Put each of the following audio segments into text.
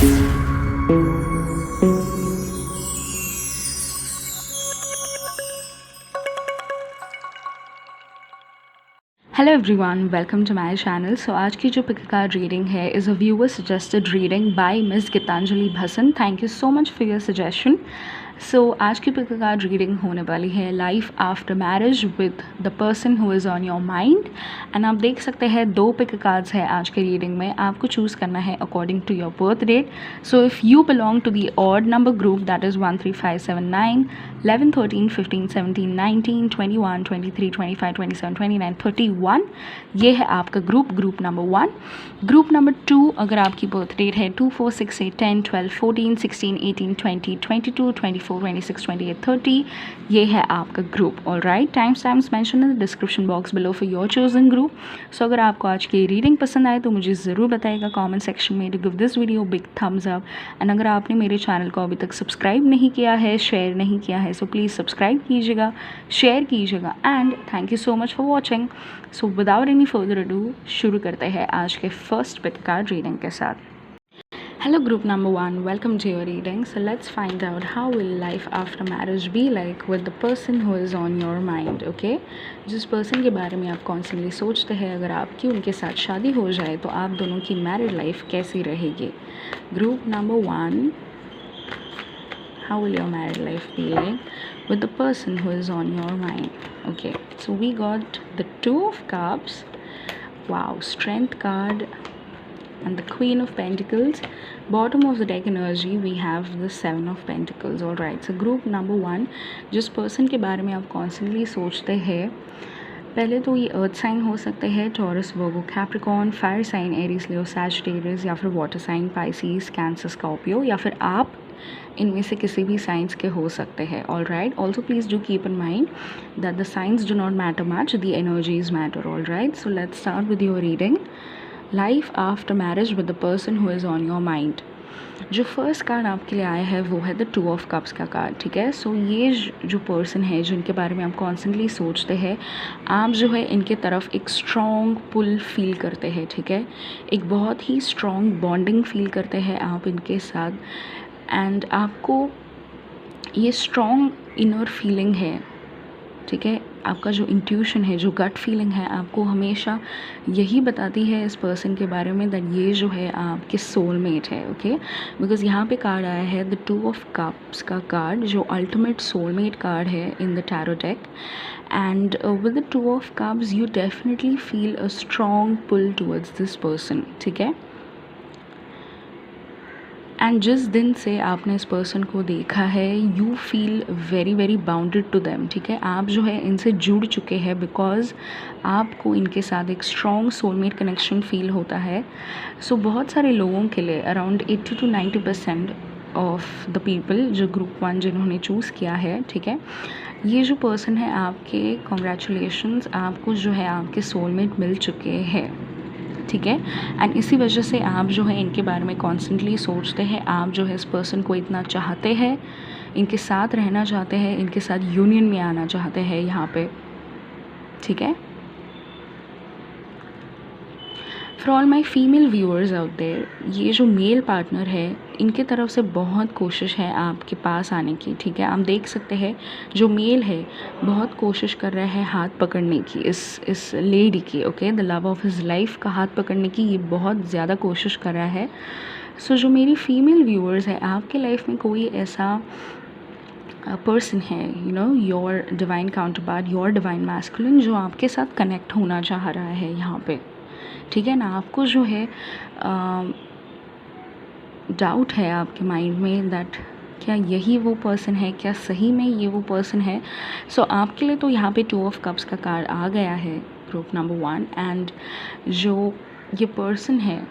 Hello everyone, welcome to my channel. So आज की जो पिक कार्ड रीडिंग है is a viewer suggested reading by miss Geetanjali Bhasin. Thank you so much for your suggestion. So आज की pick card reading होने वाली है life after marriage with the person who is on your mind. And आप देख सकते हैं 2 पिक कार्ड्स है आज के रीडिंग में। आपको चूज़ करना है according to your birth date. So if you belong to the odd number group that is 1 3 5 7 9 11 13 15 17 19 21 23 25 27 29 31, ये है आपका ग्रुप नंबर 1। ग्रुप नंबर 2 अगर आपकी बर्थ डेट है 2 4 6 8 10 12 14 16 18 20 22 24 26 28 30, ये है आपका group. All right, times mention in the description box below for your chosen group. So अगर आपको आज की रीडिंग पसंद आए तो मुझे ज़रूर बताइएगा कमेंट सेक्शन में to give this video big thumbs up. And अगर आपने मेरे चैनल को अभी तक सब्सक्राइब नहीं किया है, शेयर नहीं किया है, सो प्लीज़ सब्सक्राइब कीजिएगा, शेयर कीजिएगा। And thank you so much for watching. So without any further ado शुरू करते हैं आज के फर्स्ट पिक कार्ड रीडिंग के साथ। Hello group number 1, welcome to your reading. So let's find out how will life after marriage be like with the person who is on your mind. Okay, जिस person के बारे में आप constantly सोचते हैं, अगर आपकी उनके साथ शादी हो जाए तो आप दोनों की मैरिड लाइफ कैसी रहेगी। Group number 1, how will your married life be like with the person who is on your mind. Okay, so we got the 2 of cups, wow, strength card and the Queen of Pentacles. Bottom of the deck energy we have the 7 of Pentacles. all right, so group number 1, जिस person के बारे में आप constantly सोचते हैं, पहले तो ये अर्थ साइन हो सकते हैं, Taurus, Virgo, Capricorn, fire sign, Aries, Leo, Sagittarius, या फिर water sign, Pisces, Cancer, Scorpio, या फिर आप इनमें से किसी भी साइंस के हो सकते हैं। All right, also please do keep in mind that the science do not matter much, the energies matter. All right, so let's start with your reading life after marriage with the person who is on your mind. जो first card आपके लिए आया है वो है the 2 of cups का card. ठीक है, सो ये जो पर्सन है जिनके बारे में आप कॉन्स्टेंटली सोचते हैं, आप जो है इनके तरफ एक स्ट्रॉन्ग पुल फील करते हैं। ठीक है, एक बहुत ही स्ट्रॉन्ग बॉन्डिंग फील करते हैं आप इनके साथ। एंड आपको ये स्ट्रॉन्ग इनर फीलिंग है। ठीक है, आपका जो इंट्यूशन है, जो गट फीलिंग है, आपको हमेशा यही बताती है इस पर्सन के बारे में दैट ये जो है आपके सोलमेट है। ओके, बिकॉज यहाँ पे कार्ड आया है द 2 ऑफ कप्स का कार्ड, जो अल्टीमेट सोलमेट कार्ड है in the tarot deck. And with the 2 of cups you definitely feel a strong pull towards this person. ठीक है, एंड जिस दिन से आपने इस पर्सन को देखा है you feel very very bounded to them. ठीक है, आप जो है इनसे जुड़ चुके हैं बिकॉज आपको इनके साथ एक स्ट्रॉन्ग सोलमेट कनेक्शन फील होता है। सो बहुत सारे लोगों के लिए around 80 to 90% of the people जो ग्रुप 1 जिन्होंने चूज़ किया है, ठीक है, ये जो पर्सन है आपके, कॉन्ग्रेचुलेशंस, आपको जो है आपके सोलमेट मिल चुके हैं। ठीक है, एंड इसी वजह से आप जो है इनके बारे में कॉन्स्टेंटली सोचते हैं, आप जो है इस पर्सन को इतना चाहते हैं, इनके साथ रहना चाहते हैं, इनके साथ यूनियन में आना चाहते हैं यहाँ पे। ठीक है, for all my female viewers out there, ये जो मेल पार्टनर है इनके तरफ से बहुत कोशिश है आपके पास आने की। ठीक है, आप देख सकते हैं जो मेल है बहुत कोशिश कर रहा है हाथ पकड़ने की इस लेडी की। Okay, the love of his life का हाथ पकड़ने की ये बहुत ज़्यादा कोशिश कर रहा है। सो जो मेरी फीमेल व्यूअर्स है, आपके लाइफ में कोई ऐसा पर्सन है, you know, your divine counterpart, your divine masculine, जो आपके साथ कनेक्ट होना चाह रहा है यहाँ पे। ठीक है ना, आपको जो है डाउट है आपके माइंड में दैट क्या यही वो पर्सन है, क्या सही में ये वो पर्सन है। सो आपके लिए तो यहाँ पे 2 ऑफ कप्स का कार्ड आ गया है ग्रुप नंबर 1। एंड जो ये पर्सन है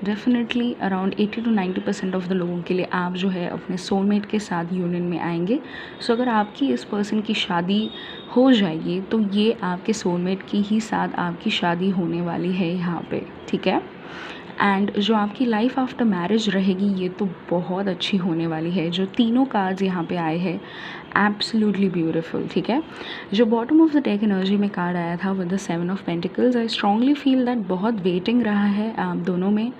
definitely around 80 to 90% of the लोगों के लिए आप जो है अपने सोलमेट के साथ यूनियन में आएंगे। सो अगर आपकी इस पर्सन की शादी हो जाएगी तो ये आपके सोलमेट की ही साथ आपकी शादी होने वाली है यहाँ पे। ठीक है, एंड जो आपकी लाइफ आफ्टर मैरिज रहेगी ये तो बहुत अच्छी होने वाली है। जो तीनों कार्ड्स यहाँ पे आए हैं एब्सोल्युटली ब्यूटीफुल, ठीक है। जो bottom of the deck energy में कार्ड आया था with the 7 of pentacles, I strongly feel that बहुत वेटिंग रहा है आप दोनों में,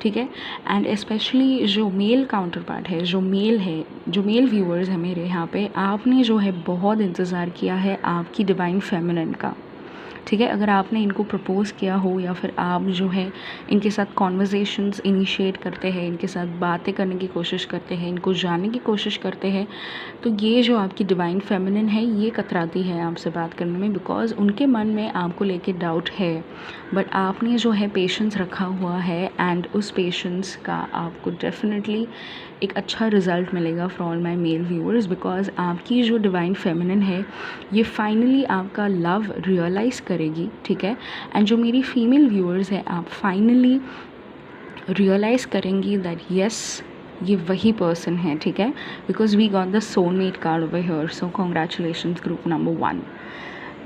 ठीक है। एंड स्पेशली जो मेल काउंटर पार्ट है, जो मेल है, जो मेल व्यूअर्स हैं मेरे यहाँ पे, आपने जो है बहुत इंतज़ार किया है आपकी डिवाइन फेमिनिन का, ठीक है। अगर आपने इनको प्रपोज़ किया हो या फिर आप जो है इनके साथ कॉन्वर्जेशंस इनिशिएट करते हैं, इनके साथ बातें करने की कोशिश करते हैं, इनको जानने की कोशिश करते हैं, तो ये जो आपकी डिवाइन फेमिनिन है ये कतराती है आपसे बात करने में, बिकॉज़ उनके मन में आपको लेके डाउट है, बट आपने जो है पेशेंस रखा हुआ है एंड उस पेशेंस का आपको डेफिनेटली एक अच्छा रिज़ल्ट मिलेगा for all my male viewers, because आपकी जो डिवाइन फेमिनिन है ये फाइनली आपका लव रियलाइज़ करेगी, ठीक है। एंड जो मेरी फीमेल व्यूअर्स है, आप फाइनली रियलाइज़ करेंगी दैट यस ये वही पर्सन है, ठीक है, because we got the soulmate card over here. So congratulations group number 1,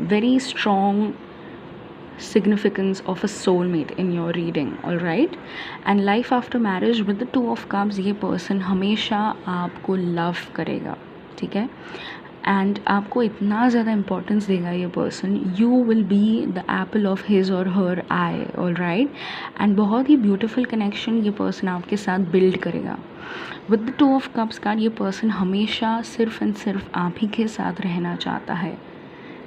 very strong significance of a soulmate in your reading, all right। and life after marriage with the 2 of cups, ये person हमेशा आपको love करेगा, ठीक है। And आपको इतना ज़्यादा importance देगा ये person, you will be the Apple of his और हर आई, ऑल राइट। एंड बहुत ही ब्यूटीफुल कनेक्शन ये पर्सन आपके साथ बिल्ड करेगा। With the 2 of cups card, ये पर्सन हमेशा सिर्फ एंड सिर्फ आप ही के साथ रहना चाहता है,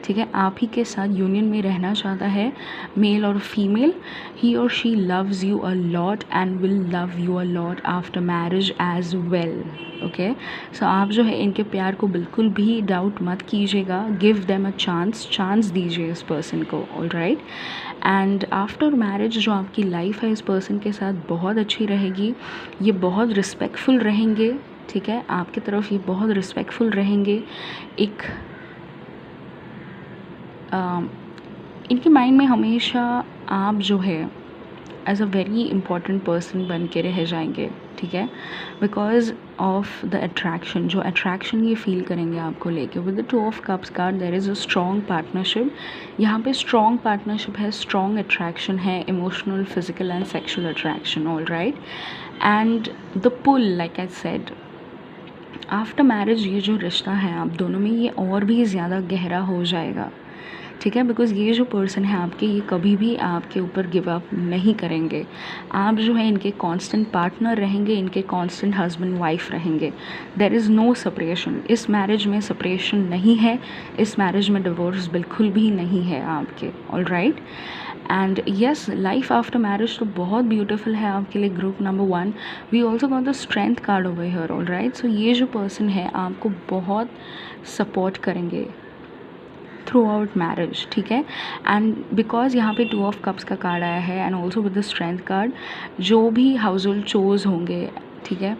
ठीक है, आप ही के साथ यूनियन में रहना चाहता है, मेल और फीमेल। ही और she loves you a lot and will love you a lot after marriage as well, okay. So आप जो है इनके प्यार को बिल्कुल भी डाउट मत कीजिएगा, गिव देम अ चांस दीजिए इस पर्सन को, all right. And after marriage जो आपकी लाइफ है इस पर्सन के साथ बहुत अच्छी रहेगी। ये बहुत रिस्पेक्टफुल रहेंगे, ठीक है, आपकी तरफ ये बहुत रिस्पेक्टफुल रहेंगे। एक इनके माइंड में हमेशा आप जो है as a very important person बन के रह जाएंगे, ठीक है, बिकॉज ऑफ द अट्रैक्शन, जो अट्रैक्शन ये फील करेंगे आपको लेके। With the 2 of cups card there is a strong partnership, यहाँ पे स्ट्रॉन्ग पार्टनरशिप है, स्ट्रॉन्ग अट्रैक्शन है, emotional, physical and sexual attraction, all right. And the pull, like I said, after marriage ये जो रिश्ता है आप दोनों में ये और भी ज़्यादा गहरा हो जाएगा, ठीक है, बिकॉज़ ये जो पर्सन है आपके, ये कभी भी आपके ऊपर गिव अप नहीं करेंगे। आप जो है इनके कांस्टेंट पार्टनर रहेंगे, इनके कांस्टेंट हस्बैंड वाइफ रहेंगे। देयर इज़ नो सेपरेशन, इस मैरिज में सेपरेशन नहीं है, इस मैरिज में डिवोर्स बिल्कुल भी नहीं है आपके, all right. And yes, life after marriage तो बहुत ब्यूटीफुल है आपके लिए group number 1। We also got the strength card over here, all right. So ये जो पर्सन है आपको बहुत सपोर्ट करेंगे थ्रू आउट मैरिज, ठीक है। एंड बिकॉज यहाँ पे 2 ऑफ कप्स का कार्ड आया है and also with the strength card, जो भी हाउस होल्ड चोर्स होंगे, ठीक है,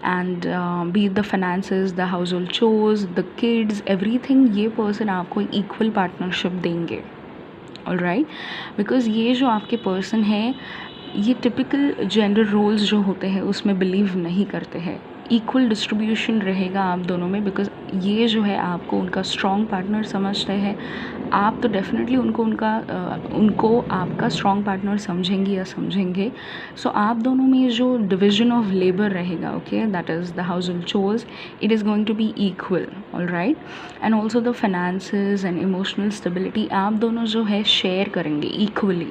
and be the finances, the household chores, the kids, everything, ये पर्सन आपको इक्वल पार्टनरशिप देंगे, ऑल राइट। बिकॉज ये जो आपके पर्सन है ये टिपिकल जेंडर रोल्स जो होते हैं उसमें बिलीव नहीं करते हैं, इक्वल डिस्ट्रीब्यूशन रहेगा आप दोनों में, बिकॉज ये जो है आपको उनका स्ट्रॉन्ग पार्टनर समझते हैं। आप तो डेफिनेटली उनको आपका स्ट्रॉन्ग पार्टनर समझेंगी या समझेंगे। सो आप दोनों में जो डिविजन ऑफ लेबर रहेगा, okay, that is the household chores, it is going to be equal, all right. And also the finances and emotional stability आप दोनों जो है शेयर करेंगे इक्वली,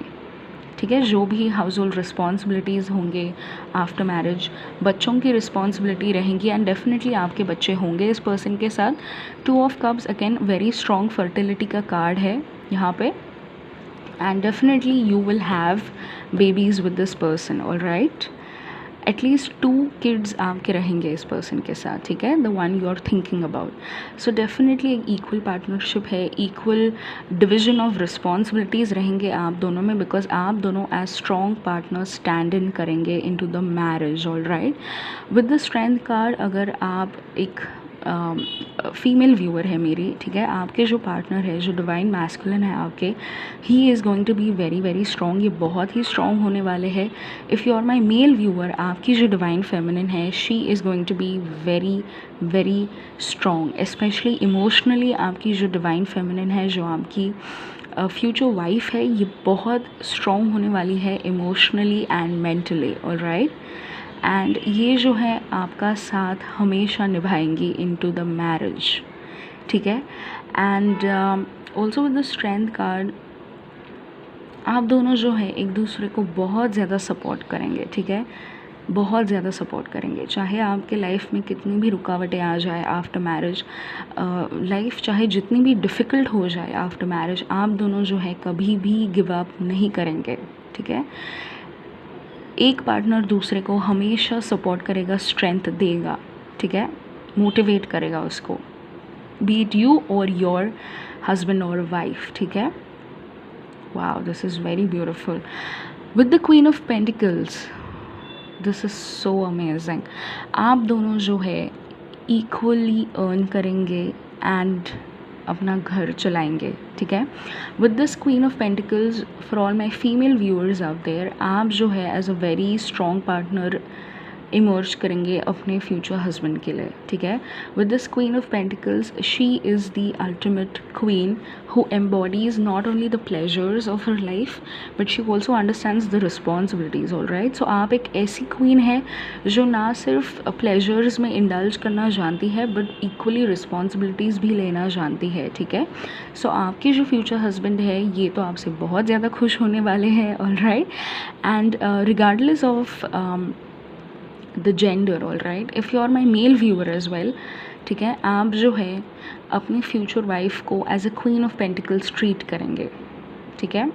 ठीक है। जो भी हाउस होल्ड रिस्पॉन्सिबिलिटीज़ होंगे आफ्टर मैरिज, बच्चों की रिस्पॉन्सिबिलिटी रहेंगी एंड डेफिनेटली आपके बच्चे होंगे इस पर्सन के साथ। 2 of cups again very strong fertility का कार्ड है यहाँ पे, and definitely you will have babies with this person, all right. At least 2 kids आपके रहेंगे इस पर्सन के साथ, ठीक है, the one you are thinking about. So definitely एक इक्वल पार्टनरशिप है, इक्वल डिविजन ऑफ रिस्पॉन्सिबिलिटीज़ रहेंगे आप दोनों में, बिकॉज आप दोनों as strong partner stand in करेंगे इन to the marriage, all right. With the strength card, अगर आप एक फीमेल व्यूअर है मेरी, ठीक है, आपके जो पार्टनर है, जो डिवाइन मैस्कुलिन है आपके, he is going to be very very strong, ये बहुत ही स्ट्रॉन्ग होने वाले हैं। If you are my male viewer, आपकी जो डिवाइन फेमिनिन है, she is going to be very very strong, specially emotionally. आपकी जो डिवाइन फेमिनिन है, जो आपकी फ्यूचर वाइफ है ये बहुत स्ट्रॉन्ग होने वाली है emotionally and mentally, alright. And ये जो है आपका साथ हमेशा निभाएंगी इनटू द मैरिज, ठीक है। And also with the strength card, आप दोनों जो है एक दूसरे को बहुत ज़्यादा सपोर्ट करेंगे, ठीक है, बहुत ज़्यादा सपोर्ट करेंगे। चाहे आपके लाइफ में कितनी भी रुकावटें आ जाए आफ्टर मैरिज, लाइफ चाहे जितनी भी डिफ़िकल्ट हो जाए आफ्टर मैरिज, आप दोनों जो है कभी भी गिव अप नहीं करेंगे, ठीक है। एक पार्टनर दूसरे को हमेशा सपोर्ट करेगा, स्ट्रेंथ देगा, ठीक है, मोटिवेट करेगा उसको, बी इट यू और योर हस्बैंड और वाइफ, ठीक है। Wow, this is very beautiful. With the queen of pentacles, this is so amazing. आप दोनों जो है इक्वली अर्न करेंगे एंड अपना घर चलाएंगे, ठीक है। With this queen of pentacles, for all my female viewers out there, आप जो है as a very strong partner emerge करेंगे अपने फ्यूचर हस्बैंड के लिए, ठीक है। With this queen of pentacles, she is the ultimate queen who embodies not only the pleasures of her life but she also understands the responsibilities, all right। so आप एक ऐसी queen है जो ना सिर्फ प्लेजर्स में इंडल्ज करना जानती है बट इक्वली रिस्पॉन्सिबिलिटीज़ भी लेना जानती है, ठीक है। सो आपके जो फ्यूचर हस्बैंड है ये तो आपसे बहुत ज़्यादा खुश होने वाले हैं, all right. And regardless of the gender, all right, if you are my male viewer as well, ठीक है, आप जो है अपनी फ्यूचर वाइफ को as a queen of pentacles treat करेंगे, ठीक है।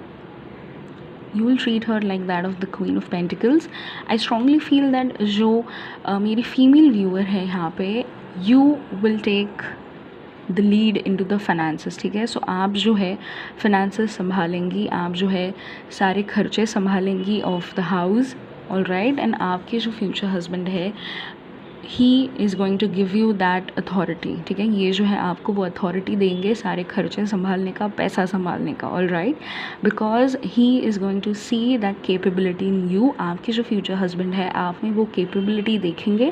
You will treat her like that of the queen of pentacles. I strongly feel that जो मेरी फीमेल व्यूअर है यहाँ पे, you will take the lead in to the finances, ठीक है। सो आप जो है फाइनेंसेस संभालेंगी, आप जो है सारे खर्चे संभालेंगी of the house, all right. And आपके जो फ्यूचर हस्बैंड है he is going to give you that authority, ठीक है। ये जो है आपको वो अथॉरिटी देंगे सारे खर्चे संभालने का, पैसा संभालने का, all right, because he is going to see that capability in you. आपके जो फ्यूचर हस्बैंड है आप में वो कैपेबिलिटी देखेंगे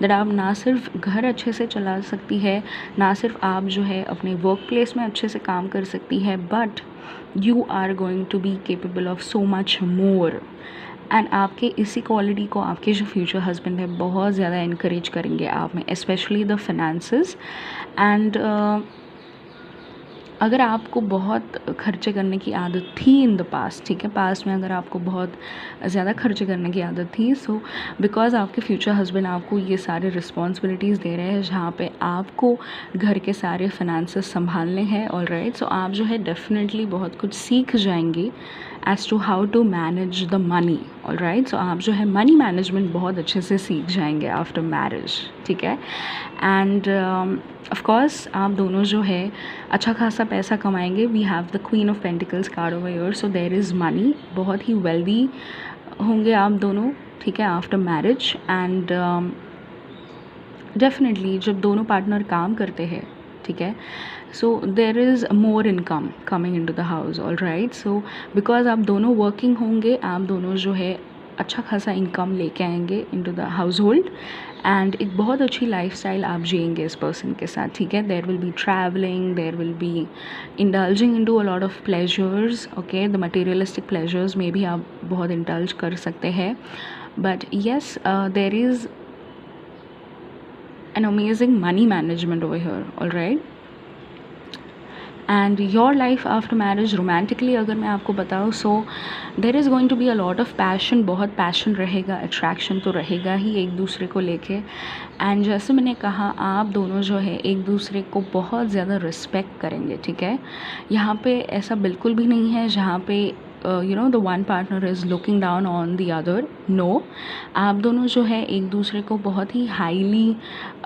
दैट आप ना सिर्फ घर अच्छे से चला सकती है, ना सिर्फ आप जो है अपने वर्क प्लेस में अच्छे से काम कर सकती है, but you are going to be capable of so much more. And आपके इसी क्वालिटी को आपके जो फ्यूचर हस्बैंड है बहुत ज़्यादा इनकरेज करेंगे आप में, स्पेशली द फाइनेंसेस। एंड अगर आपको बहुत खर्चे करने की आदत थी इन द पास्ट, ठीक है, पास्ट में अगर आपको बहुत ज़्यादा खर्चे करने की आदत थी, सो बिकॉज आपके फ्यूचर हस्बैंड आपको ये सारे रिस्पॉन्सिबिलिटीज़ दे रहे हैं जहाँ पे आपको घर के सारे फाइनेंसेस संभालने हैं, ऑल राइट। सो आप जो है डेफिनेटली बहुत कुछ सीख जाएंगी as to how to manage the money, all right. So आप जो है मनी मैनेजमेंट बहुत अच्छे से सीख जाएंगे आफ्टर मैरिज, ठीक है। एंड ऑफ कोर्स आप दोनों जो है अच्छा खासा पैसा कमाएंगे। We have the queen of pentacles card over here, so there is money, बहुत ही वेल्दी होंगे आप दोनों, ठीक है, आफ्टर मैरिज। एंड डेफिनेटली जब दोनों पार्टनर काम करते हैं, ठीक है, so there is more income coming in to the house, all right. So because आप दोनों वर्किंग होंगे, आप दोनों जो है अच्छा खासा इनकम लेके आएंगे in to the household and एक बहुत अच्छी लाइफस्टाइल आप जिएंगे इस पर्सन के साथ, ठीक है। There will be travelling, there will be indulging into a lot of pleasures, okay, the materialistic pleasures में भी आप बहुत इंडल्ज कर सकते हैं, but yes there is an amazing money management over here, all right। and your life after marriage romantically अगर मैं आपको बताऊँ, so there is going to be a lot of passion, बहुत passion रहेगा, attraction तो रहेगा ही एक दूसरे को लेके। एंड जैसे मैंने कहा आप दोनों जो है एक दूसरे को बहुत ज़्यादा रिस्पेक्ट करेंगे, ठीक है। यहाँ पे ऐसा बिल्कुल भी नहीं है जहाँ पे the one partner is looking down on the other, no। आप दोनों जो है एक दूसरे को बहुत ही हाईली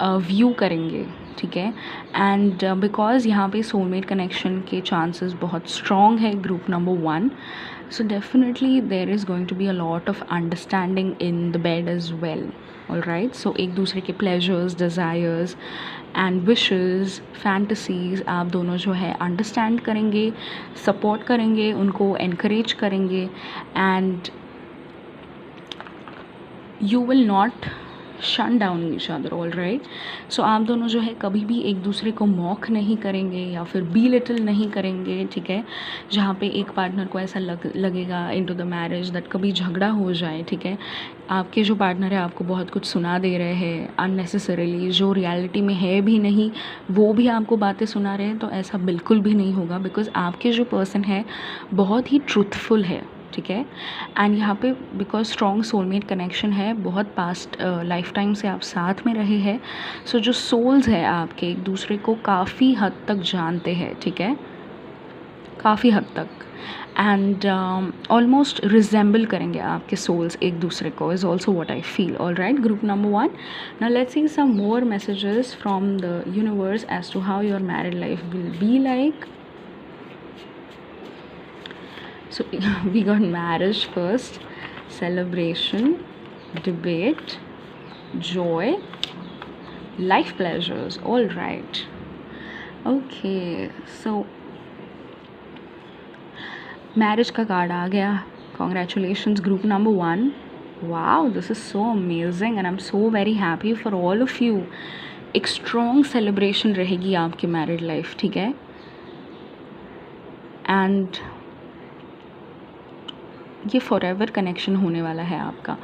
व्यू करेंगे, ठीक है। एंड बिकॉज यहाँ पे सोलमेट कनेक्शन के चांसेस बहुत स्ट्रॉन्ग है, group number 1, so definitely there is going to be a lot of understanding in the bed as well, all right। so एक दूसरे के pleasures, desires and wishes, fantasies आप दोनों जो है understand करेंगे, support करेंगे, उनको encourage करेंगे, and you will not shun down each other, all right. So आप दोनों जो है कभी भी एक दूसरे को मॉक नहीं करेंगे या फिर बी लिटिल नहीं करेंगे, ठीक है। जहाँ पे एक पार्टनर को ऐसा लगेगा इनटू द मैरिज दैट कभी झगड़ा हो जाए, ठीक है। आपके जो पार्टनर है आपको बहुत कुछ सुना दे रहे हैं अननेसेसरीली, जो रियलिटी में है भी नहीं, वो भी आपको बातें सुना रहे हैं, तो ऐसा बिल्कुल भी नहीं होगा, बिकॉज आपके जो पर्सन है बहुत ही ट्रूथफुल है, ठीक है। एंड यहाँ पे बिकॉज स्ट्रॉन्ग सोलमेट कनेक्शन है, बहुत पास्ट लाइफ टाइम से आप साथ में रहे हैं। सो जो सोल्स है आपके एक दूसरे को काफ़ी हद तक जानते हैं, ठीक है, काफ़ी हद तक। एंड ऑलमोस्ट रिजेंबल करेंगे आपके सोल्स एक दूसरे को, is also what I feel, all right. Group number 1, now let's see some more messages from the universe as to how your married life will be like. So we got marriage first, celebration, debate, joy, life pleasures. All right. Okay, so marriage का card आ गया. Congratulations, group number 1. Wow, this is so amazing and I'm so very happy for all of you. एक strong celebration रहेगी आपकी married life, ठीक है. And ये forever connection होने वाला है आपका.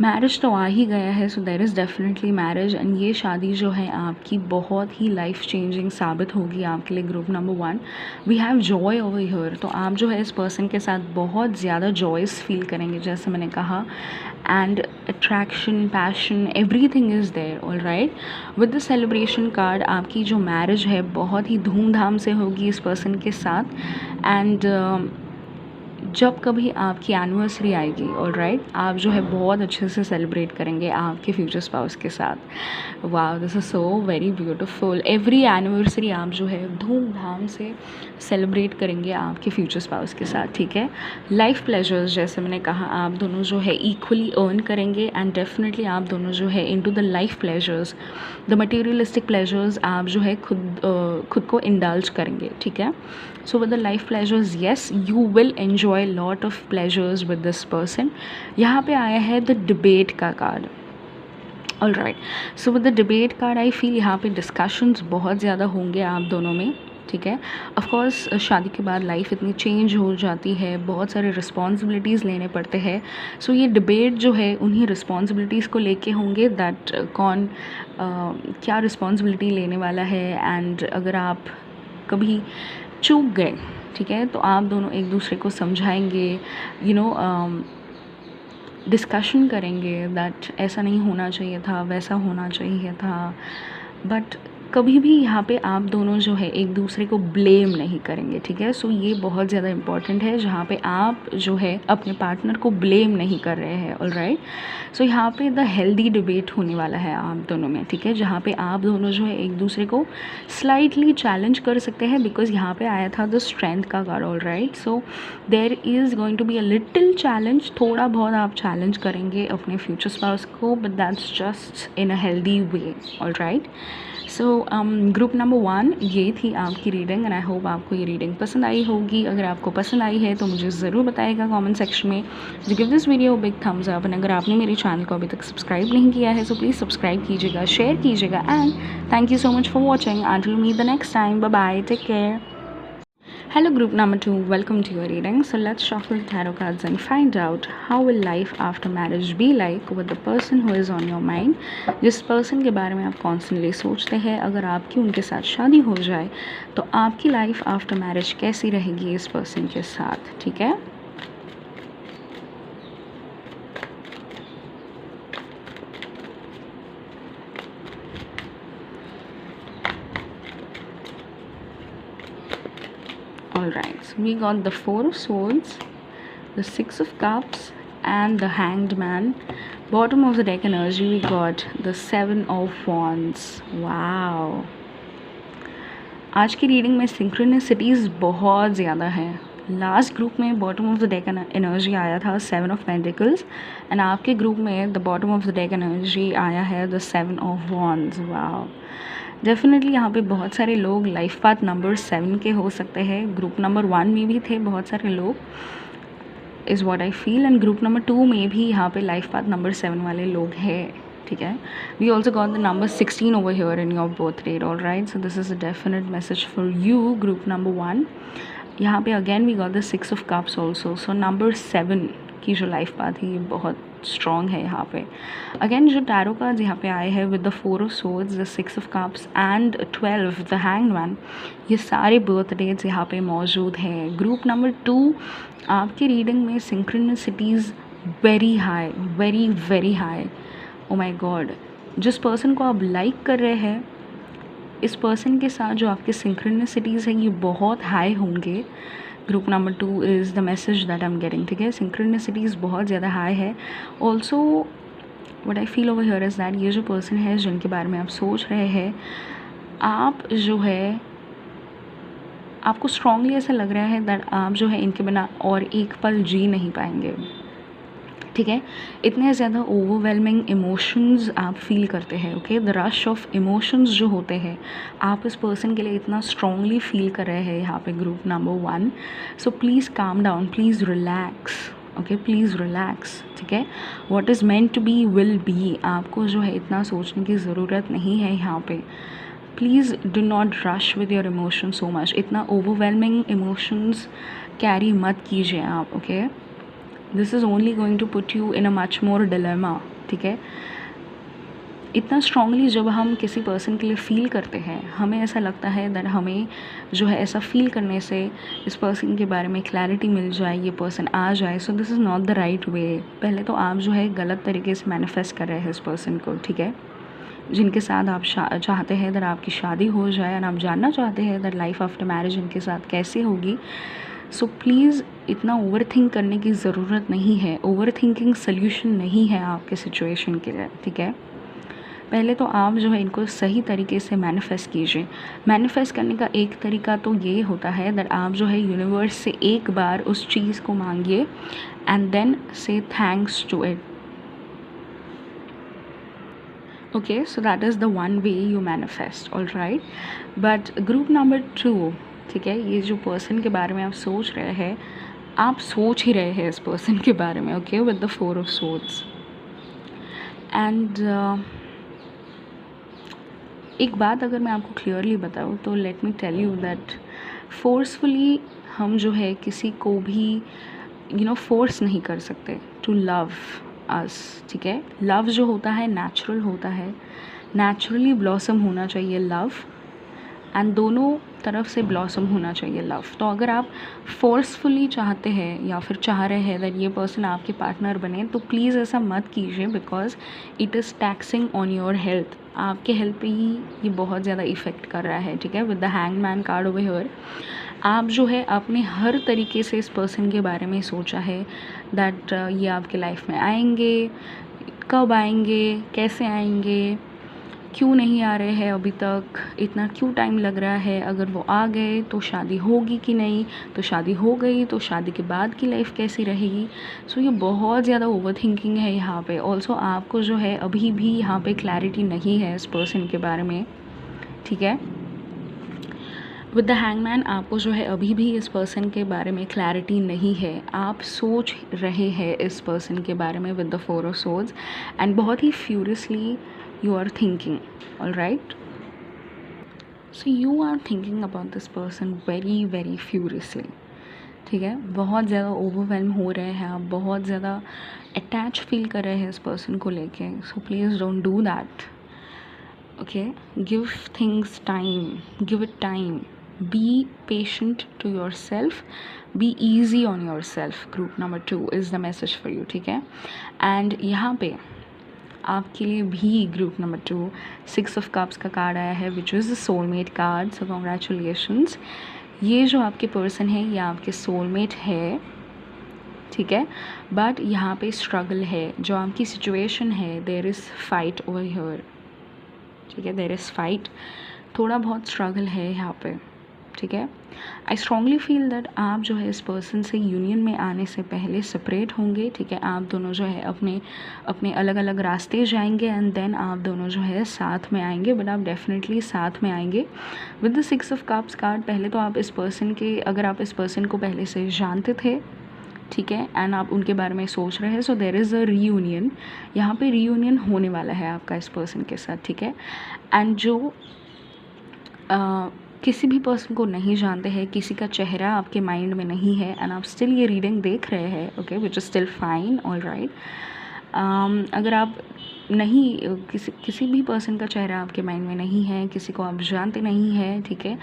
मैरिज तो आ ही गया है, so there is definitely marriage. And ये शादी जो है आपकी बहुत ही लाइफ चेंजिंग साबित होगी आपके लिए. Group number 1, we have joy over here. तो आप जो है इस पर्सन के साथ बहुत ज़्यादा जॉयस फील करेंगे, जैसे मैंने कहा. And attraction, passion, everything is there, all right. With the celebration card आपकी जो मैरिज है बहुत ही धूमधाम से होगी इस पर्सन के साथ. एंड जब कभी आपकी एनिवर्सरी आएगी, ऑल राइट, आप जो है बहुत अच्छे से सेलिब्रेट करेंगे आपके फ्यूचर स्पाउस के साथ. वाह, this is so very beautiful. Every anniversary आप जो है धूमधाम से सेलिब्रेट करेंगे आपके फ्यूचर स्पाउस के साथ, ठीक है. लाइफ प्लेजर्स, जैसे मैंने कहा, आप दोनों जो है इक्वली अर्न करेंगे. एंड डेफिनेटली आप दोनों जो है into the life pleasures, the materialistic pleasures आप जो है खुद को इंडल्ज करेंगे, ठीक है. So with the life pleasures, yes, you will enjoy lot of pleasures with this person. यहाँ पे आया है द डिबेट का card, all right. So with the debate card I feel यहाँ पे डिस्कशंस बहुत ज़्यादा होंगे आप दोनों में, ठीक है. ऑफकोर्स शादी के बाद लाइफ इतनी चेंज हो जाती है, बहुत सारे रिस्पॉन्सिबिलिटीज़ लेने पड़ते हैं. सो ये डिबेट जो है उन्हीं रिस्पॉन्सिबिलिटीज़ को लेके होंगे, दैट कौन क्या रिस्पॉन्सिबिलिटी लेने वाला है. एंड अगर आप कभी चूक गए, ठीक है, तो आप दोनों एक दूसरे को समझाएंगे, यू नो, डिस्कशन करेंगे दैट ऐसा नहीं होना चाहिए था, वैसा होना चाहिए था. बट कभी भी यहाँ पे आप दोनों जो है एक दूसरे को ब्लेम नहीं करेंगे, ठीक है. सो ये बहुत ज़्यादा इम्पॉर्टेंट है, जहाँ पे आप जो है अपने पार्टनर को ब्लेम नहीं कर रहे हैं, ऑल राइट. सो यहाँ पे द हेल्दी डिबेट होने वाला है आप दोनों में, ठीक है, जहाँ पे आप दोनों जो है एक दूसरे को स्लाइटली चैलेंज कर सकते हैं, बिकॉज यहाँ पे आया था द स्ट्रेंथ का card, all right. So there is going to be a little challenge, थोड़ा बहुत आप चैलेंज करेंगे अपने फ्यूचर स्पाउस को, but that's just in a healthy way, all right. So group number 1, ये थी आपकी रीडिंग. एंड आई होप आपको ये रीडिंग पसंद आई होगी. अगर आपको पसंद आई है तो मुझे ज़रूर बताइएगा कमेंट सेक्शन में. जो give this video big thumbs up. And अगर आपने मेरे चैनल को अभी तक सब्सक्राइब नहीं किया है, सो प्लीज़ सब्सक्राइब कीजिएगा, शेयर कीजिएगा. And thank you so much for watching. Until we meet the next time. Bye bye, take care. Hello group number 2, welcome to your reading. So let's shuffle the tarot cards and find out how will life after marriage be like with the person who is on your mind. जिस person के बारे में आप constantly सोचते हैं, अगर आपकी उनके साथ शादी हो जाए तो आपकी life after marriage कैसी रहेगी इस person के साथ, ठीक है. Alright, so we got the 4 of Swords, the 6 of Cups and the Hanged Man. Bottom of the deck energy we got the 7 of Wands. Wow. आज की रीडिंग में सिंक्रोनिसिटीज़ बहुत ज़्यादा है. लास्ट ग्रुप में bottom of the deck energy आया था 7 of pentacles, and आपके ग्रुप में the bottom of the deck energy आया है the 7 of wands. Wow. Definitely यहाँ पे बहुत सारे लोग लाइफ पाथ नंबर 7 के हो सकते हैं. ग्रुप नंबर 1 में भी थे बहुत सारे लोग, is what I feel. And group number 2 में भी यहाँ पे लाइफ पाथ नंबर 7 वाले लोग हैं, ठीक है. We also got the number 16 over here in your birth date. All right, so this is a definite message for you, group number 1. यहाँ पे again we got the 6 of cups also. So number 7 की जो life path है ये बहुत strong है यहाँ पे. अगेन जो टैरो कार्ड्स यहाँ पे आए हैं with the 4 of swords, the 6 of cups and 12 the hanged man, ये सारे बर्थ डेट्स यहाँ पे मौजूद हैं. ग्रुप नंबर 2, आपकी रीडिंग में synchronicities very high, very very high. Oh my god, जिस पर्सन को आप लाइक कर रहे हैं इस पर्सन के साथ जो आपके सिंक्रोनिसिटीज़ हैं ये बहुत हाई होंगे. Group number 2 is the message that I am getting. ठीक है, सिंक्रोनिसिटीज़ बहुत ज़्यादा हाई है. Also what I feel over here is that ये जो पर्सन है जिनके बारे में आप सोच रहे हैं, आप जो है आपको स्ट्रांगली ऐसा लग रहा है दैट आप जो है इनके बिना और एक पल जी नहीं पाएंगे. ठीक है, इतने ज़्यादा ओवरवेलमिंग इमोशंस आप फील करते हैं. Okay, the rush of emotions जो होते हैं आप इस पर्सन के लिए इतना स्ट्रांगली फील कर रहे हैं यहाँ पे group number 1. So please calm down, please relax. Okay, please relax. ठीक है, what is meant to be will be. आपको जो है इतना सोचने की ज़रूरत नहीं है यहाँ पे. Please do not rush with your emotion so much. इतना ओवरवेलमिंग इमोशंस कैरी मत कीजिए आप. Okay, this is only going to put you in a much more dilemma. ठीक है, इतना स्ट्रांगली जब हम किसी पर्सन के लिए फ़ील करते हैं हमें ऐसा लगता है दैट हमें जो है ऐसा फ़ील करने से इस पर्सन के बारे में क्लैरिटी मिल जाए, ये पर्सन आ जाए. So this is not the right way. पहले तो आप जो है गलत तरीके से मैनिफेस्ट कर रहे हैं इस पर्सन को. ठीक है, जिनके साथ आप चाहते हैं दैट आपकी शादी हो जाए और आप जानना चाहते हैं दैट लाइफ आफ्टर मैरिज इनके साथ कैसे होगी. सो प्लीज़ इतना ओवर थिंक करने की ज़रूरत नहीं है. ओवर थिंकिंग सल्यूशन नहीं है आपके सिचुएशन के लिए. ठीक है, पहले तो आप जो है इनको सही तरीके से मैनिफेस्ट कीजिए. मैनिफेस्ट करने का एक तरीका तो ये होता है दैट आप जो है यूनिवर्स से एक बार उस चीज़ को मांगिए and then say thanks to it. Okay, so that is the one way you manifest. All right, but group number 2, ठीक है, ये जो पर्सन के बारे में आप सोच रहे हैं आप सोच ही रहे हैं इस पर्सन के बारे में. Okay, with the 4 of swords and एक बात अगर मैं आपको क्लियरली बताऊँ तो let me tell you that forcefully हम जो है किसी को भी फोर्स नहीं कर सकते टू लव अस. ठीक है, लव जो होता है नेचुरल होता है, नेचुरली ब्लॉसम होना चाहिए लव, एंड दोनों तरफ से ब्लॉसम होना चाहिए लव. तो अगर आप फोर्सफुली चाहते हैं या फिर चाह रहे हैं दैट ये पर्सन आपके पार्टनर बने तो प्लीज़ ऐसा मत कीजिए because it is taxing on your health. आपके हेल्थ पे ही ये बहुत ज़्यादा इफ़ेक्ट कर रहा है. ठीक है, with the hang man card over here आप जो है अपने हर तरीके से इस पर्सन के बारे में सोचा है दैट ये आपके लाइफ में आएंगे, कब आएंगे, कैसे आएंगे, क्यों नहीं आ रहे हैं अभी तक, इतना क्यों टाइम लग रहा है, अगर वो आ गए तो शादी होगी कि नहीं, तो शादी हो गई तो शादी के बाद की लाइफ कैसी रहेगी. सो ये बहुत ज़्यादा ओवर थिंकिंग है यहाँ पे. ऑल्सो आपको जो है अभी भी यहाँ पे क्लैरिटी नहीं है इस पर्सन के बारे में. ठीक है, विद द हैंगमैन आपको जो है अभी भी इस पर्सन के बारे में क्लैरिटी नहीं है. आप सोच रहे हैं इस पर्सन के बारे में with the 4 of swords and बहुत ही furiously you are thinking. all right, so you are thinking about this person very very furiously. ठीक है, बहुत ज़्यादा ओवरवेलम हो रहे हैं आप, बहुत ज़्यादा अटैच फील कर रहे हैं इस पर्सन को लेके. So please don't do that. Okay, give things time, give it time, be patient to yourself, be easy on yourself. Group number 2 is the message for you. ठीक है, and यहाँ पे आपके लिए भी group number 2 6 of cups का card आया है which is the soulmate card. So congratulations, ये जो आपके पर्सन है ये आपके सोलमेट है. ठीक है, बट यहाँ पे स्ट्रगल है. जो आपकी सिचुएशन है there is fight over here. ठीक है, देयर इज़ फाइट, थोड़ा बहुत स्ट्रगल है यहाँ पे. ठीक है, आई स्ट्रांगली फील दैट आप जो है इस पर्सन से यूनियन में आने से पहले सेपरेट होंगे. ठीक है, आप दोनों जो है अपने अपने अलग अलग रास्ते जाएंगे एंड देन आप दोनों जो है साथ में आएंगे. बट आप डेफिनेटली साथ में आएंगे with the 6 of cups card. पहले तो आप इस पर्सन के, अगर आप इस पर्सन को पहले से जानते थे ठीक है, एंड आप उनके बारे में सोच रहे हैं, सो देर इज़ अ रीयूनियन, यहाँ पे रीयूनियन होने वाला है आपका इस पर्सन के साथ, ठीक है। एंड जो किसी भी पर्सन को नहीं जानते हैं, किसी का चेहरा आपके माइंड में नहीं है, एंड आप स्टिल ये रीडिंग देख रहे हैं, okay, which is still fine, all right. अगर आप नहीं किसी भी पर्सन का चेहरा आपके माइंड में नहीं है, किसी को आप जानते नहीं हैं, ठीक है,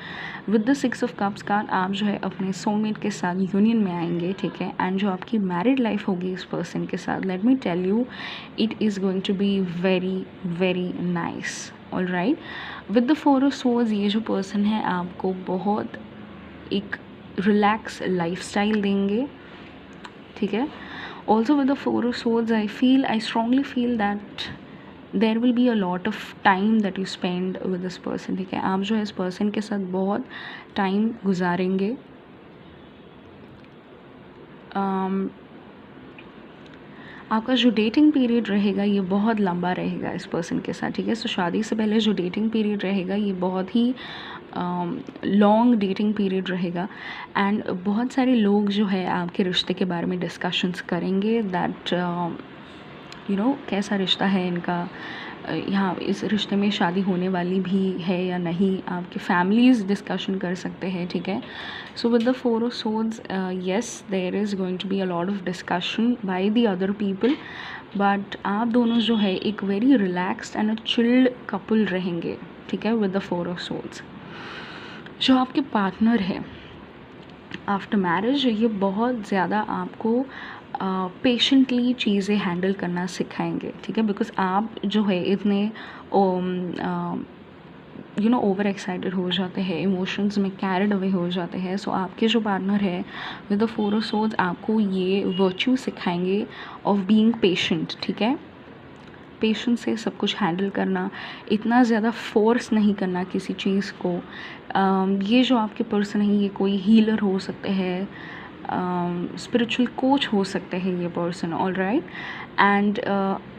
with the 6 of cups card आप जो है अपने सोलमेट के साथ यूनियन में आएंगे, ठीक है। एंड जो आपकी मैरिड लाइफ होगी इस पर्सन के साथ, let me tell you, it is going to be very very nice, all right. With the 4 of swords ये जो पर्सन है आपको बहुत एक रिलैक्स लाइफस्टाइल देंगे, ठीक है। Also with the 4 of swords, I strongly feel that there will be a lot of time that you spend with this person, ठीक है। आप जो है इस पर्सन के साथ बहुत टाइम गुजारेंगे। आपका जो डेटिंग पीरियड रहेगा ये बहुत लंबा रहेगा इस पर्सन के साथ, ठीक है। सो शादी से पहले जो डेटिंग पीरियड रहेगा ये बहुत ही लॉन्ग डेटिंग पीरियड रहेगा, एंड बहुत सारे लोग जो है आपके रिश्ते के बारे में डिस्कशंस करेंगे, दैट यू नो कैसा रिश्ता है इनका, यहाँ इस रिश्ते में शादी होने वाली भी है या नहीं, आपकी फैमिलीज़ डिस्कशन कर सकते हैं, ठीक है। So with the 4 of swords, yes there is going to be a lot of discussion by the other people, but आप दोनों जो है एक very relaxed and a chilled couple रहेंगे, ठीक है, विद द 4 ऑफ स्वॉर्ड्स। जो आपके पार्टनर है आफ्टर मैरिज ये बहुत ज़्यादा आपको पेशेंटली चीज़ें हैंडल करना सिखाएंगे, ठीक है, बिकॉज आप जो है इतने यू नो ओवर एक्साइटेड हो जाते हैं, इमोशंस में कैरिड अवे हो जाते हैं। सो आपके जो पार्टनर है विद द 4 ऑफ स्वॉर्ड्स आपको ये वर्च्यू सिखाएंगे ऑफ बीइंग पेशेंट, ठीक है। पेशेंस से सब कुछ हैंडल करना, इतना ज़्यादा फोर्स नहीं करना किसी चीज़ को। ये जो आपके पर्सन है ये कोई हीलर हो सकते हैं, स्पिरिचुअल कोच हो सकते हैं ये person, all right. And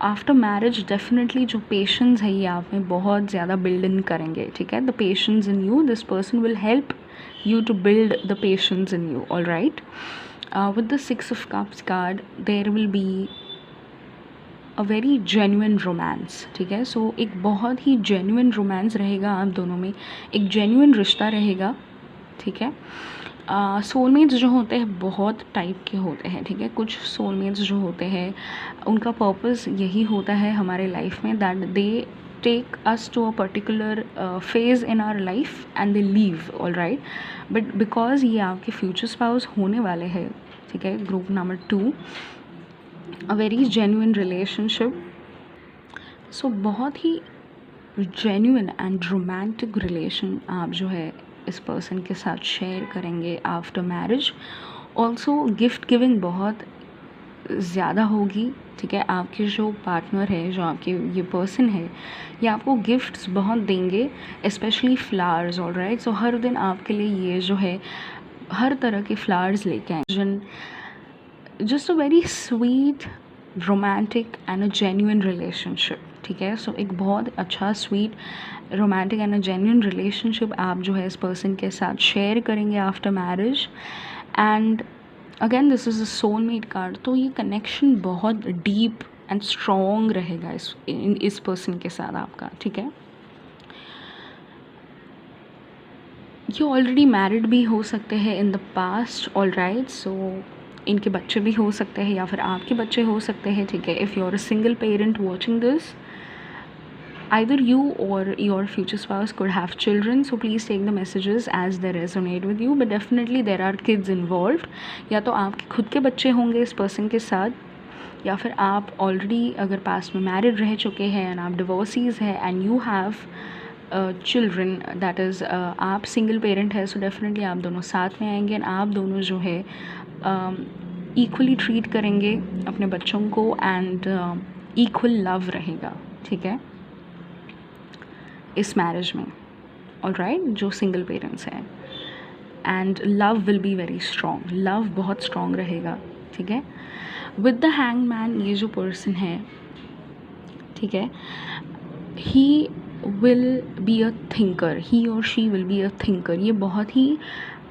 after marriage definitely जो पेशेंस है ये आप में बहुत ज़्यादा बिल्ड इन करेंगे, ठीक है। The patience in you, this person will help you to build the patience in you, all right. With the 6 of cups card there will be a very genuine romance, ठीक है। सो एक बहुत ही genuine romance रहेगा आप दोनों में, एक genuine रिश्ता रहेगा, ठीक है। सोलमेट्स जो होते हैं बहुत टाइप के होते हैं, ठीक है। कुछ सोलमेट्स जो होते हैं उनका पर्पस यही होता है हमारे लाइफ में, that they take us to a particular phase in our life and they leave, all right. But because ये आपके future spouse होने वाले हैं, ठीक है, group number 2, a very genuine relationship, so बहुत ही genuine and romantic relation आप जो है इस person के साथ share करेंगे after marriage. Also gift giving बहुत ज़्यादा होगी, ठीक है। आपके जो पार्टनर है, जो आपके ये पर्सन है, ये आपको गिफ्ट्स बहुत देंगे, स्पेशली फ्लावर्स, ऑल राइट। सो हर दिन आपके लिए ये जो है हर तरह के फ्लावर्स लेके आए, just a very sweet romantic and a genuine relationship, ठीक है। सो एक बहुत अच्छा sweet romantic and a genuine relationship आप जो है इस पर्सन के साथ शेयर करेंगे after marriage. And again this is a soulmate card, तो ये कनेक्शन बहुत डीप एंड स्ट्रॉन्ग रहेगा इस पर्सन के साथ आपका, ठीक है। ये ऑलरेडी मैरिड भी हो सकते हैं in the past, all right. So इनके बच्चे भी हो सकते हैं या फिर आपके बच्चे हो सकते हैं, ठीक है। If you are a single parent watching this, either you or your future spouse could have children, so please take the messages as they resonate with you, but definitely there are kids involved. या तो आपके खुद के बच्चे होंगे इस person के साथ, या फिर आप ऑलरेडी अगर पास्ट में मैरिड रह चुके हैं एंड आप डिवोर्सीज है and you have children, that is आप सिंगल पेरेंट है, सो डेफिनेटली आप दोनों साथ में आएंगे एंड आप दोनों जो है इक्वली ट्रीट करेंगे अपने बच्चों को, एंड इक्वल लव रहेगा, ठीक है, इस मैरिज में, ऑल राइट, जो सिंगल पेरेंट्स हैं। And love will be very strong, love बहुत स्ट्रॉन्ग रहेगा, ठीक है। विद द हैंग मैन ये जो पर्सन है, ठीक है, he will be a thinker, he और she will be a thinker. ये बहुत ही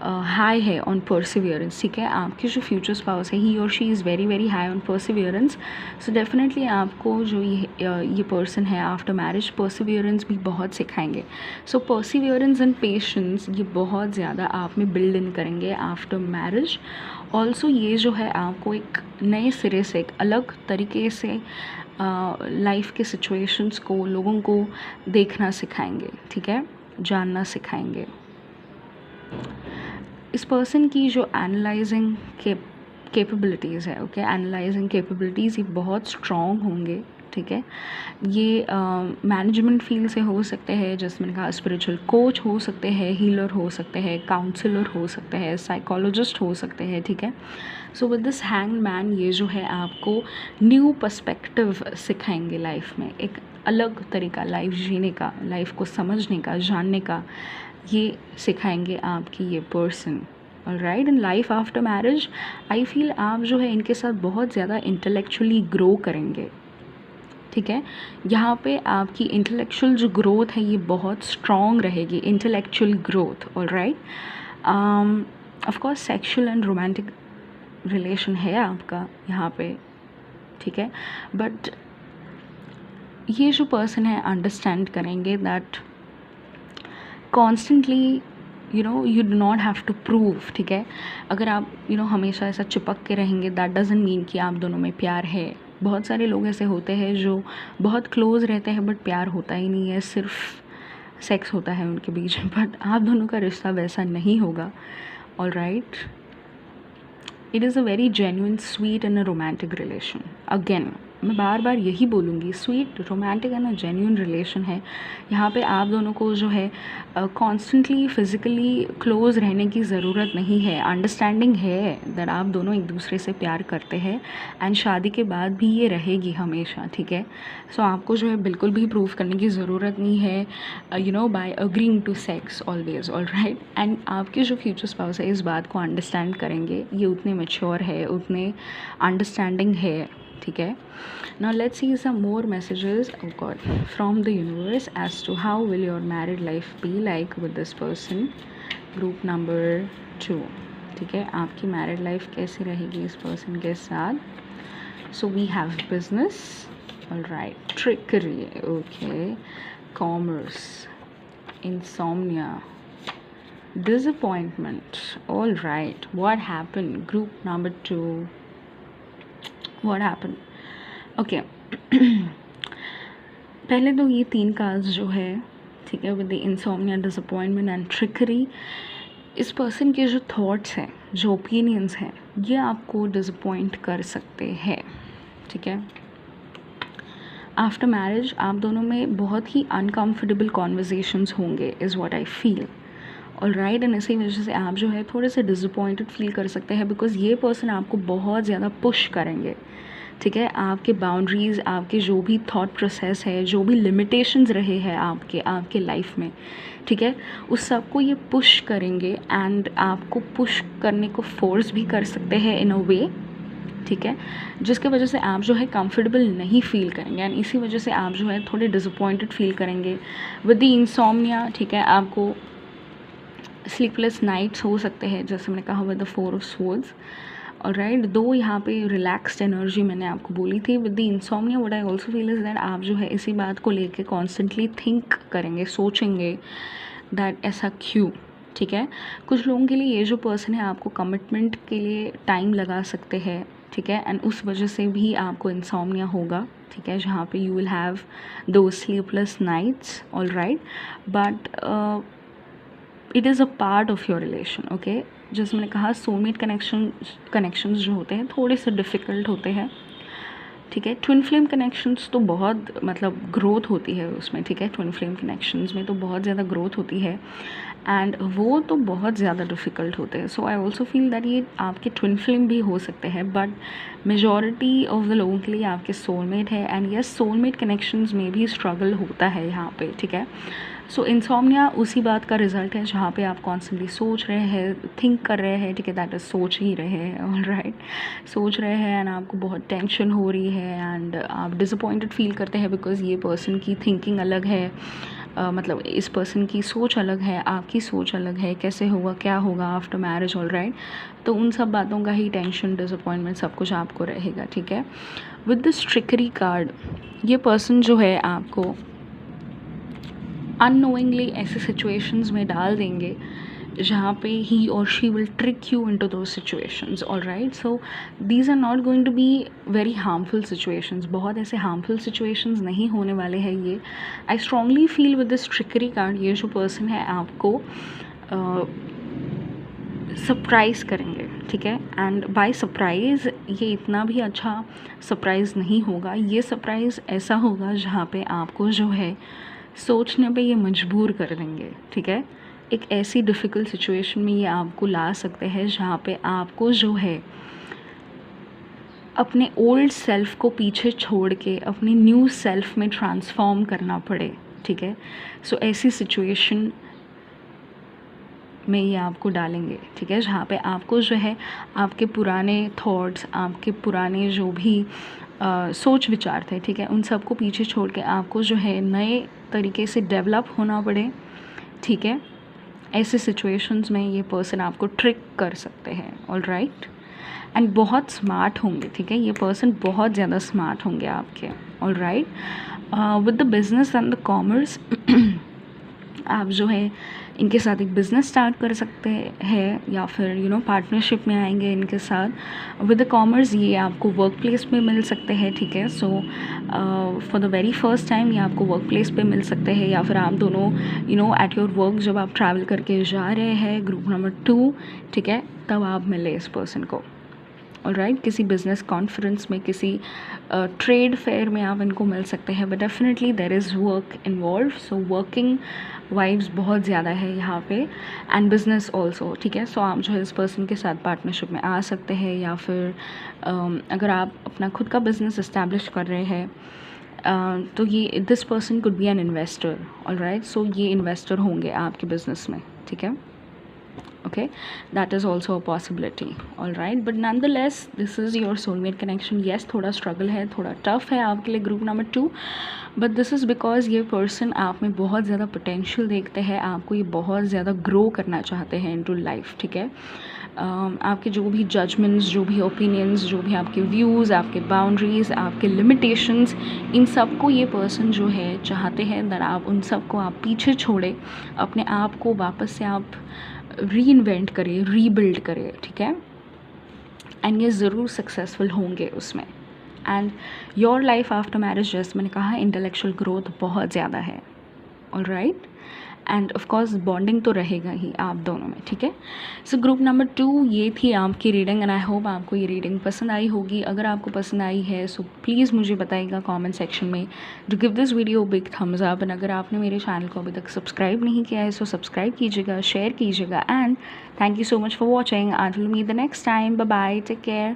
हाई है ऑन परसिवियरेंस, ठीक है। आपके जो फ्यूचर स्पाउस है, ही और she is very very high on perseverance. So definitely आपको जो ये पर्सन है आफ्टर मैरिज परसिवियरेंस भी बहुत सिखाएंगे। सो परसिवियरेंस एंड पेशेंस ये बहुत ज़्यादा आप में बिल्ड इन करेंगे आफ्टर मैरिज। ऑल्सो ये जो है आपको एक नए सिरे से, एक अलग तरीके से लाइफ के सिचुएशंस को, लोगों को देखना सिखाएंगे, ठीक है, जानना सिखाएंगे। इस पर्सन की जो एनालाइजिंग कैपेबिलिटीज़ है, ओके, एनालाइजिंग कैपेबिलिटीज़ ये बहुत स्ट्रॉन्ग होंगे, ठीक है। ये मैनेजमेंट फील्ड से हो सकते हैं, जैसे मैंने कहा स्पिरिचुअल कोच हो सकते हैं, हीलर हो सकते हैं, काउंसलर हो सकते हैं, साइकोलॉजिस्ट हो सकते हैं, ठीक है। So with this hanged man ये जो है आपको न्यू पर्सपेक्टिव सिखाएंगे लाइफ में, एक अलग तरीका लाइफ जीने का, लाइफ को समझने का, जानने का, ये सिखाएंगे आपकी ये person. Alright, in life after marriage I feel आप जो है इनके साथ बहुत ज़्यादा इंटेलेक्चुअली ग्रो करेंगे, ठीक है। यहाँ पे आपकी इंटेलेक्चुअल जो ग्रोथ है ये बहुत स्ट्रॉन्ग रहेगी, intellectual growth. Alright, of course sexual and romantic relation है आपका यहाँ पे, ठीक है। बट ये जो पर्सन है अंडरस्टैंड करेंगे that constantly you do not have to prove, ठीक है। अगर आप हमेशा ऐसा चिपक के रहेंगे दैट डजंट मीन कि आप दोनों में प्यार है। बहुत सारे लोग ऐसे होते हैं जो बहुत क्लोज रहते हैं बट प्यार होता ही नहीं है, सिर्फ सेक्स होता है उनके बीच में, बट आप दोनों का रिश्ता वैसा नहीं होगा। Alright, it is a very genuine, sweet and a romantic relation. Again मैं बार बार यही बोलूँगी, sweet, romantic and a genuine relation है। यहाँ पे आप दोनों को जो है कॉन्स्टेंटली फिज़िकली क्लोज रहने की ज़रूरत नहीं है। अंडरस्टैंडिंग है दैट आप दोनों एक दूसरे से प्यार करते हैं एंड शादी के बाद भी ये रहेगी हमेशा, ठीक है। सो आपको जो है बिल्कुल भी प्रूव करने की ज़रूरत नहीं है, by agreeing to sex always. Alright, and आपके जो फ्यूचर स्पाउस है इस बात को अंडरस्टैंड करेंगे, ये उतने मैच्योर है, उतने अंडरस्टैंडिंग है, ठीक है। Now let's see some more messages, oh God, from the universe as to how will your married life be like with this person. Group number 2, ठीक है, आपकी मैरिड लाइफ कैसी रहेगी इस पर्सन के साथ। So we have business, alright, trickery, okay, commerce, insomnia, disappointment. Alright, what happened? Group number 2, what happened? Okay पहले तो ये 3 कार्ड्स जो है, ठीक है, with the insomnia, disappointment and trickery, इस पर्सन के जो थॉट्स हैं, जो ओपिनियंस हैं, ये आपको डिसअपॉइंट कर सकते हैं, ठीक है। आफ्टर मैरिज आप दोनों में बहुत ही अनकम्फर्टेबल कॉन्वर्जेशंस होंगे, is what I feel. Alright, and इसी वजह से आप जो है थोड़े से डिसअपॉइंटेड फील कर सकते हैं, बिकॉज ये पर्सन आपको बहुत ज़्यादा पुश करेंगे, ठीक है। आपके बाउंड्रीज़, आपके जो भी थॉट प्रोसेस है, जो भी लिमिटेशंस रहे हैं आपके लाइफ में, ठीक है, उस सब को ये पुश करेंगे एंड आपको पुश करने को फोर्स भी कर सकते हैं इन अ वे, ठीक है, जिसके वजह से आप जो है कंफर्टेबल नहीं फील करेंगे एंड इसी वजह से आप जो है थोड़े डिसअपॉइंटेड फील करेंगे विद द इंसोम्निया, ठीक है। आपको स्लीपलेस नाइट्स हो सकते हैं, जैसे मैंने कहा with the 4 of swords. Alright, दो यहाँ पे रिलैक्स्ड एनर्जी मैंने आपको बोली थी। With the insomnia what I also feel is that आप जो है इसी बात को लेके कॉन्स्टेंटली थिंक करेंगे, सोचेंगे दैट ऐसा क्यों, ठीक है। कुछ लोगों के लिए ये जो पर्सन है आपको कमिटमेंट के लिए टाइम लगा सकते हैं, ठीक है, एंड उस वजह से भी आपको इंसोम्निया होगा, ठीक है, जहाँ पे यू विल हैव दो sleepless nights. Alright, but it is a part of your relation, okay. जैसे मैंने कहा सोलमेट कनेक्शंस जो होते हैं थोड़े से डिफ़िकल्ट होते हैं, ठीक है। ट्विन फ्लेम कनेक्शंस तो बहुत मतलब ग्रोथ होती है उसमें, ठीक है। ट्विन फ्लेम कनेक्शंस में तो बहुत ज़्यादा ग्रोथ होती है एंड वो तो बहुत ज़्यादा डिफ़िकल्ट होते हैं। सो आई ऑल्सो फील दैट ये आपके ट्विन फ्लेम भी हो सकते हैं, बट मेजॉरिटी ऑफ द लोगों के लिए आपके सोलमेट है एंड यस सोलमेट कनेक्शंस में भी स्ट्रगल होता है यहाँ पे, ठीक है। सो इंसोम्निया उसी बात का रिजल्ट है जहाँ पे आप कॉन्स्टेंटली सोच रहे हैं, थिंक कर रहे हैं, ठीक है, दैट इज़ सोच ही रहे हैं। ऑलराइट, सोच रहे हैं एंड आपको बहुत टेंशन हो रही है एंड आप डिसअपॉइंटेड फील करते हैं बिकॉज ये पर्सन की थिंकिंग अलग है, मतलब इस पर्सन की सोच अलग है, आपकी सोच अलग है, कैसे होगा क्या होगा आफ्टर मैरिज, ऑल राइट। तो उन सब बातों का ही टेंशन, डिसअपॉइंटमेंट सब कुछ आपको रहेगा, ठीक है। विद दिस ट्रिकरी कार्ड, ये पर्सन जो है आपको अननोइंगली ऐसे सिचुएशंस में डाल देंगे जहाँ पे ही और she will trick you into those situations, all right. So these are not going to be very harmful situations, बहुत ऐसे हार्मफुल सिचुएशंस नहीं होने वाले हैं ये। I strongly feel with this trickery card, ये जो पर्सन है आपको सरप्राइज़ करेंगे, ठीक है। एंड बाय सरप्राइज़ ये इतना भी अच्छा सरप्राइज़ नहीं होगा, ये सरप्राइज़ ऐसा होगा जहाँ पे आपको जो है सोचने पे ये मजबूर कर देंगे, ठीक है। एक ऐसी डिफ़िकल्ट सिचुएशन में ये आपको ला सकते हैं जहाँ पे आपको जो है अपने ओल्ड सेल्फ को पीछे छोड़ के अपनी न्यू सेल्फ में ट्रांसफॉर्म करना पड़े, ठीक है। सो ऐसी सिचुएशन में ये आपको डालेंगे, ठीक है, जहाँ पे आपको जो है आपके पुराने थॉट्स, आपके पुराने जो भी सोच विचार थे, ठीक है, उन सबको पीछे छोड़ के आपको जो है नए तरीके से डेवलप होना पड़े, ठीक है। ऐसे सिचुएशंस में ये पर्सन आपको ट्रिक कर सकते हैं, ऑल राइट। एंड बहुत स्मार्ट होंगे, ठीक है, ये पर्सन बहुत ज़्यादा स्मार्ट होंगे आपके, all right. With the business and the commerce, आप जो है इनके साथ एक बिज़नेस स्टार्ट कर सकते हैं या फिर पार्टनरशिप में आएंगे इनके साथ। विद द कॉमर्स ये आपको वर्क प्लेस पे मिल सकते हैं, ठीक है। So for the very first time ये आपको वर्क प्लेस पे मिल सकते हैं, या फिर आप दोनों एट योर वर्क जब आप ट्रैवल करके जा रहे हैं ग्रुप नंबर 2, ठीक है, तब आप मिले इस पर्सन को, ऑल राइट। किसी बिजनेस कॉन्फ्रेंस में, किसी ट्रेड फेयर में आप इनको मिल सकते हैं, but definitely there is work involve. So working vibes बहुत ज़्यादा है यहाँ पे, एंड बिजनेस ऑल्सो, ठीक है। सो आप जो है इस पर्सन के साथ पार्टनरशिप में आ सकते हैं, या फिर अगर आप अपना खुद का बिजनेस इस्टेब्लिश कर रहे हैं तो ये this person could be an investor, all right. So ये इन्वेस्टर होंगे आपके बिजनेस में, ठीक है। Okay, that is also a possibility, all right, but nonetheless this is your soulmate connection. Yes, थोड़ा struggle है, थोड़ा tough है आपके लिए group number 2, but this is because ये person आप में बहुत ज़्यादा potential देखते हैं, आपको ये बहुत ज़्यादा grow करना चाहते हैं into life, ठीक है। आपके जो भी जजमेंट्स, जो भी ओपिनियंस, जो भी आपके व्यूज़, आपके बाउंड्रीज़, आपके लिमिटेशंस, इन सब को ये पर्सन जो है चाहते हैं दैट आप उन सब को आप पीछे छोड़े, अपने आप को वापस से आप रीइन्वेंट करें, रीबिल्ड करें, ठीक है। एंड ये ज़रूर सक्सेसफुल होंगे उसमें। And your life after marriage, जैसे मैंने कहा, इंटेलेक्चुअल ग्रोथ बहुत ज़्यादा है, all right. End of course bonding तो रहेगा ही आप दोनों में, ठीक है। सो ग्रुप नंबर 2 ये थी आपकी रीडिंग, एंड आई होप आपको ये रीडिंग पसंद आई होगी। अगर आपको पसंद आई है सो प्लीज़ मुझे बताइएगा कमेंट सेक्शन में, to give this video big thumbs up. And अगर आपने मेरे चैनल को अभी तक सब्सक्राइब नहीं किया है सो सब्सक्राइब कीजिएगा, शेयर कीजिएगा, and thank you so much for watching. I will meet the next time, bye bye, take care.